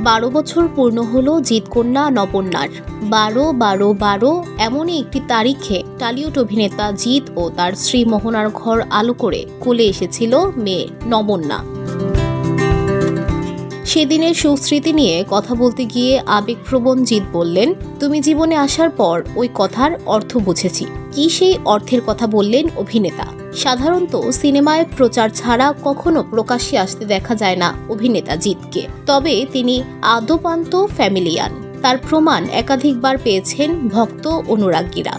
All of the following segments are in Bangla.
12 বছর পূর্ণ হলো জিৎকন্যা নবন্যার। 12-12-12 এমনই একটি তারিখে টলিউড অভিনেতা জিৎ ও তার স্ত্রী মোহনার ঘর আলো করে কোলে এসেছিল মেয়ে নবন্যা। সেদিনের সুস্মৃতি নিয়ে কথা বলতে গিয়ে আবেগপ্রবণ জিৎ বললেন, তুমি জীবনে আসার পর ওই কথার অর্থ বুঝেছি। কি সেই অর্থের কথা বললেন অভিনেতা। সাধারণত সিনেমায় প্রচার ছাড়া কখনো প্রকাশ্যে আসতে দেখা যায় না অভিনেতা জিৎকে। তবে তিনি আদ্যোপান্ত ফ্যামিলিয়ান, তার প্রমাণ একাধিকবার পেয়েছেন ভক্ত অনুরাগীরা।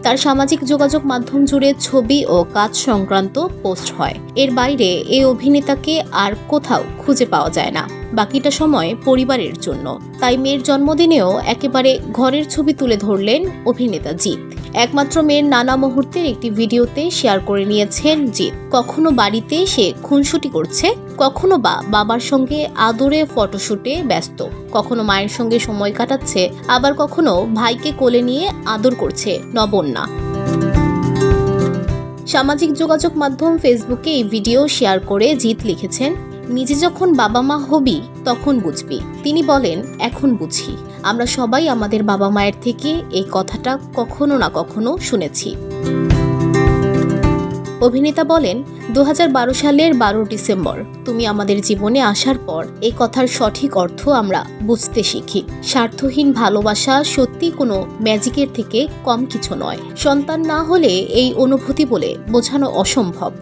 তার সামাজিক যোগাযোগ মাধ্যম জুড়ে ছবি ও কাজ সংক্রান্ত পোস্ট হয়। এর বাইরে এই অভিনেতাকে আর কোথাও খুঁজে পাওয়া যায় না। বাকিটা সময় পরিবারের জন্য। তাই মেয়ের জন্মদিনেও একেবারে ঘরের ছবি তুলে ধরলেন অভিনেতা জিৎ। একমাত্র মেয়ের নানা মুহূর্তের একটি ভিডিওতে শেয়ার করে নিয়েছেন জিৎ। কখনো বাড়িতে সে খুনসুটি করছে, কখনো বা বাবার সঙ্গে আদরে ফটোশুটে ব্যস্ত, কখনো মায়ের সঙ্গে সময় কাটাচ্ছে, আবার কখনো ভাইকে কোলে নিয়ে আদর করছে নবন্যা। সামাজিক যোগাযোগ মাধ্যম ফেসবুকে এই ভিডিও শেয়ার করে জিৎ লিখেছেন, নিজে যখন বাবা মা হবি তখন বুঝবি। তিনি বলেন, এখন বুঝি। আমরা সবাই আমাদের বাবা মায়ের থেকে এই কথাটা কখনো না কখনো শুনেছি। অভিনেতা বলেন, 2012 সালের 12 ডিসেম্বর তুমি আমাদের জীবনে আসার পর এই কথার সঠিক অর্থ আমরা বুঝতে শিখি। স্বার্থহীন ভালোবাসা সত্যি কোনো ম্যাজিকের থেকে কম কিছু নয়। সন্তান না হলে এই অনুভূতি বলে বোঝানো অসম্ভব।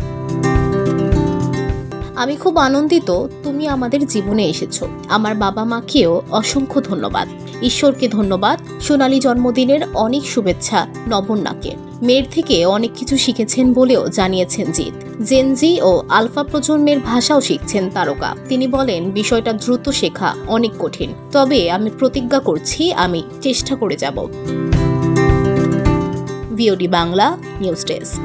আমি খুব আনন্দিত তুমি আমাদের জীবনে এসেছো। আমার বাবা মাকেও অসংখ্য ধন্যবাদ। ঈশ্বরকে ধন্যবাদ। সোনালী জন্মদিনের অনেক শুভেচ্ছা নবন্যাকে। মেয়ের থেকে অনেক কিছু শিখেছেন বলেও জানিয়েছেন জিৎ। জেনজি ও আলফা প্রজন্মের ভাষাও শিখছেন তারকা। তিনি বলেন, বিষয়টা দ্রুত শেখা অনেক কঠিন, তবে আমি প্রতিজ্ঞা করছি আমি চেষ্টা করে যাব। VOD Bangla news desk.